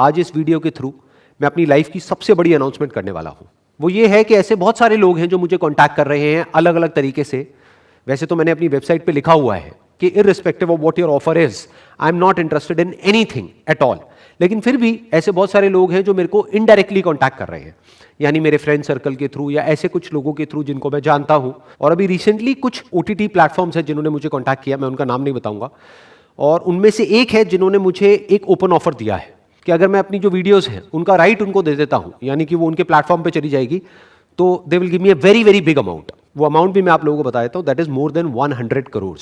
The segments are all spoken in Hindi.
आज इस वीडियो के थ्रू मैं अपनी लाइफ की सबसे बड़ी अनाउंसमेंट करने वाला हूं। वो ये है कि ऐसे बहुत सारे लोग हैं जो मुझे कांटेक्ट कर रहे हैं अलग अलग तरीके से। वैसे तो मैंने अपनी वेबसाइट पे लिखा हुआ है कि irrespective of what your offer is, I am not interested in anything at all. लेकिन फिर भी ऐसे बहुत सारे लोग हैं जो मेरे को इनडायरेक्टली कांटेक्ट कर रहे हैं, यानी मेरे फ्रेंड सर्कल के थ्रू या ऐसे कुछ लोगों के थ्रू जिनको मैं जानता हूं। और अभी रिसेंटली कुछ OTT प्लेटफॉर्म्स हैं जिन्होंने मुझे कांटेक्ट किया, मैं उनका नाम नहीं बताऊंगा। और उनमें से एक है जिन्होंने मुझे एक ओपन ऑफर दिया है कि अगर मैं अपनी जो वीडियोस हैं उनका राइट उनको दे देता हूं, यानी कि वो उनके प्लेटफॉर्म पे चली जाएगी, तो they will give me a very very big amount. वो अमाउंट भी मैं आप लोगों को बता देता हूं, that is more than 100 crore.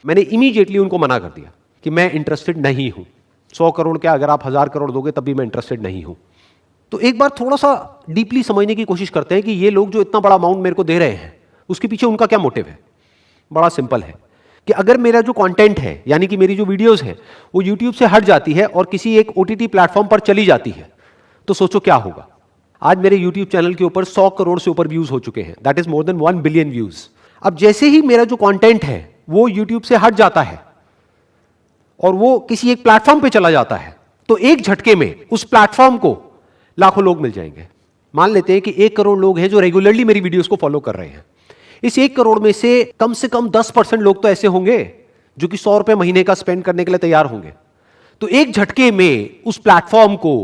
मैंने इमीडिएटली उनको मना कर दिया कि मैं इंटरेस्टेड नहीं हूं। 100 करोड़ क्या, अगर आप 1000 करोड़ दोगे तब भी मैं इंटरेस्टेड नहीं हूं। तो एक बार थोड़ा सा डीपली समझने की कोशिश करते हैं कि ये लोग जो इतना बड़ा अमाउंट मेरे को दे रहे हैं उसके पीछे उनका क्या मोटिव है। बड़ा सिंपल है कि अगर मेरा जो कंटेंट है, यानी कि मेरी जो वीडियोस है, वो यूट्यूब से हट जाती है और किसी एक OTT प्लेटफॉर्म पर चली जाती है, तो सोचो क्या होगा। आज मेरे यूट्यूब चैनल के ऊपर 100 करोड़ से ऊपर व्यूज हो चुके हैं, that is more than 1 billion views. अब जैसे ही मेरा जो कंटेंट है वो यूट्यूब से हट जाता है और वो किसी एक प्लेटफॉर्म पे चला जाता है, तो एक झटके में उस प्लेटफॉर्म को लाखों लोग मिल जाएंगे। मान लेते हैं कि 1 करोड़ लोग हैं जो रेगुलरली मेरी वीडियोस को फॉलो कर रहे हैं। इस 1 करोड़ में से कम 10% लोग तो ऐसे होंगे जो कि 100 रुपए महीने का स्पेंड करने के लिए तैयार होंगे। तो एक झटके में उस प्लेटफॉर्म को,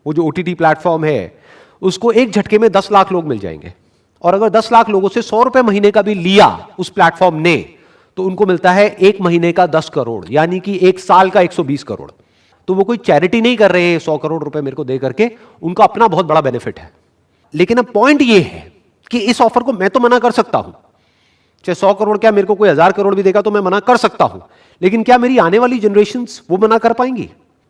वो जो OTT प्लेटफॉर्म है, उसको एक झटके में 10 लाख लोग मिल जाएंगे। और अगर 10 लाख लोगों से 100 रुपए महीने का भी लिया उस प्लेटफॉर्म ने, तो उनको मिलता है एक महीने का 10 करोड़, यानी कि एक साल का 120 करोड़। तो वो कोई चैरिटी नहीं कर रहे हैं 100 करोड़ रुपए मेरे को दे करके, उनका अपना बहुत बड़ा बेनिफिट है। लेकिन अब पॉइंट ये है कि इस ऑफर को मैं तो मना कर सकता हूं, चाहे 100 करोड़ क्या, मेरे को कोई 1000 करोड़ भी देगा तो मैं मना कर सकता हूं। लेकिन क्या मेरी आने वाली जनरेशंस वो मना कर पाएंगी?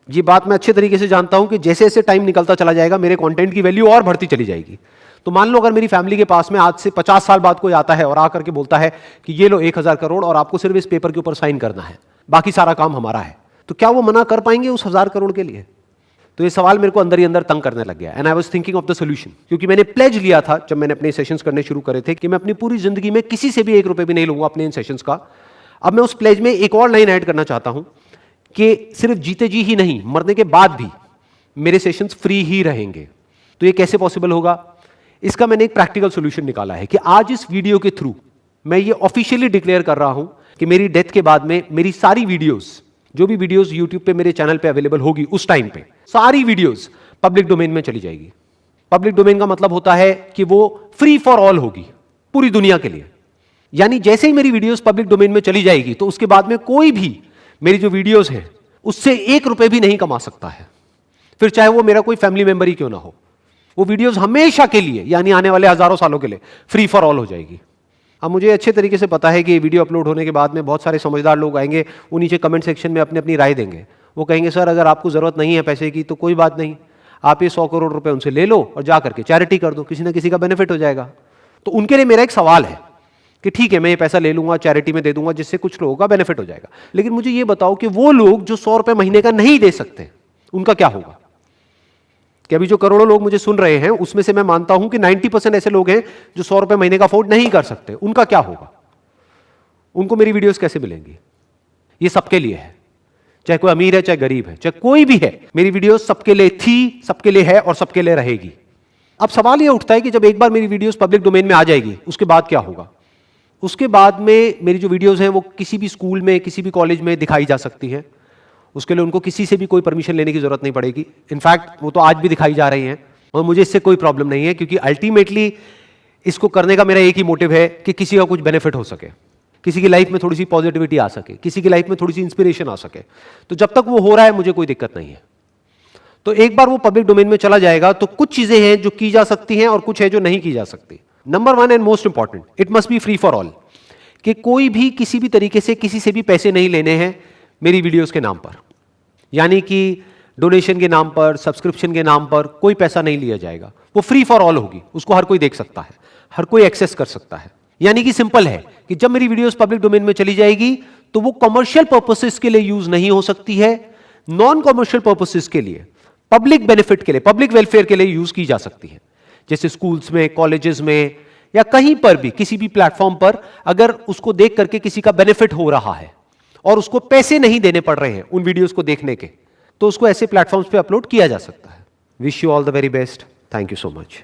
ये बात मैं अच्छे तरीके से जानता हूं कि जैसे जैसे टाइम निकलता चला जाएगा मेरे कंटेंट की वैल्यू और बढ़ती चली जाएगी। तो मान लो अगर मेरी फैमिली के पास में आज से 50 साल बाद कोई आता है और आकर के बोलता है कि ये लो 1000 करोड़ और आपको सिर्फ इस पेपर के ऊपर साइन करना है, बाकी सारा काम हमारा है, तो क्या वो मना कर पाएंगे उस 1000 करोड़ के लिए? तो ये सवाल मेरे को अंदर ही अंदर तंग करने लग गया। And I was thinking of the solution, क्योंकि मैंने प्लेज लिया था जब मैंने अपने सेशंस करने शुरू करे थे कि मैं अपनी पूरी जिंदगी में किसी से भी 1 रुपए भी नहीं लूंगा अपने इन सेशंस का। अब मैं उस प्लेज में एक और लाइन ऐड करना चाहता हूं कि सिर्फ जीते जी ही नहीं, मरने के बाद भी मेरे सेशंस फ्री ही रहेंगे। तो ये कैसे पॉसिबल होगा? इसका मैंने एक प्रैक्टिकल सॉल्यूशन निकाला है कि आज इस वीडियो के थ्रू मैं ये ऑफिशियली डिक्लेयर कर रहा हूं कि मेरी डेथ के बाद में मेरी सारी वीडियोस, जो भी वीडियोस यूट्यूब पे मेरे चैनल पे अवेलेबल होगी उस टाइम पे, सारी वीडियोस पब्लिक डोमेन में चली जाएगी। पब्लिक डोमेन का मतलब होता है कि वो फ्री फॉर ऑल होगी, पूरी दुनिया के लिए। यानी जैसे ही मेरी वीडियोस पब्लिक डोमेन में चली जाएगी तो उसके बाद में कोई भी मेरी जो वीडियोस हैं उससे 1 रुपए भी नहीं कमा सकता है, फिर चाहे वो मेरा कोई फैमिली मेंबर ही क्यों ना हो। वो वीडियोस हमेशा के लिए, यानी आने वाले हजारों सालों के लिए फ्री फॉर ऑल हो जाएगी। अब मुझे अच्छे तरीके से पता है कि ये वीडियो अपलोड होने के बाद में बहुत सारे समझदार लोग आएंगे, वो नीचे कमेंट सेक्शन में अपनी अपनी राय देंगे। वो कहेंगे सर अगर आपको जरूरत नहीं है पैसे की तो कोई बात नहीं, आप ये 100 करोड़ रुपए उनसे ले लो और जा करके चैरिटी कर दो, किसी ना किसी का बेनिफिट हो जाएगा। तो उनके लिए मेरा एक सवाल है कि ठीक है मैं ये पैसा ले लूंगा, चैरिटी में दे दूंगा, जिससे कुछ लोगों का बेनिफिट हो जाएगा। लेकिन मुझे ये बताओ कि वो लोग जो 100 रुपए महीने का नहीं दे सकते, उनका क्या होगा? कि अभी जो करोड़ों लोग मुझे सुन रहे हैं उसमें से मैं मानता हूं कि 90% ऐसे लोग हैं जो 100 रुपए महीने का अफोर्ड नहीं कर सकते, उनका क्या होगा? उनको मेरी वीडियोस कैसे मिलेंगी? ये सबके लिए है, चाहे कोई अमीर है चाहे गरीब है, चाहे कोई भी है, मेरी वीडियोस सबके लिए थी, सबके लिए है और सबके लिए रहेगी। अब सवाल यह उठता है कि जब एक बार मेरी वीडियोस पब्लिक डोमेन में आ जाएगी उसके बाद क्या होगा? उसके बाद में मेरी जो वीडियोस हैं वो किसी भी स्कूल में, किसी भी कॉलेज में दिखाई जा सकती है। उसके लिए उनको किसी से भी कोई परमिशन लेने की जरूरत नहीं पड़ेगी। इनफैक्ट वो तो आज भी दिखाई जा रही हैं और मुझे इससे कोई प्रॉब्लम नहीं है, क्योंकि अल्टीमेटली इसको करने का मेरा एक ही मोटिव है कि किसी का कुछ बेनिफिट हो सके, किसी की लाइफ में थोड़ी सी पॉजिटिविटी आ सके, किसी की लाइफ में थोड़ी सी इंस्पिरेशन आ सके। तो जब तक वो हो रहा है मुझे कोई दिक्कत नहीं है। तो एक बार वो पब्लिक डोमेन में चला जाएगा तो कुछ चीजें हैं जो की जा सकती हैं और कुछ है जो नहीं की जा सकती। Number 1 and most important, it must be free for all, कि कोई भी किसी भी तरीके से किसी से भी पैसे नहीं लेने हैं मेरी वीडियोस के नाम पर। यानी कि डोनेशन के नाम पर, सब्सक्रिप्शन के नाम पर कोई पैसा नहीं लिया जाएगा। वो फ्री फॉर ऑल होगी, उसको हर कोई देख सकता है, हर कोई एक्सेस कर सकता है। यानी कि सिंपल है कि जब मेरी वीडियोस पब्लिक डोमेन में चली जाएगी तो वो कमर्शियल पर्पसेस के लिए यूज नहीं हो सकती है, नॉन कमर्शियल पर्पसेस के लिए, पब्लिक बेनिफिट के लिए, पब्लिक वेलफेयर के लिए यूज की जा सकती है। जैसे स्कूल्स में, कॉलेजेस में या कहीं पर भी, किसी भी प्लेटफॉर्म पर अगर उसको देख करके किसी का बेनिफिट हो रहा है और उसको पैसे नहीं देने पड़ रहे हैं उन वीडियोस को देखने के, तो उसको ऐसे प्लेटफॉर्म्स पे अपलोड किया जा सकता है। Wish you all the very best. Thank you so much.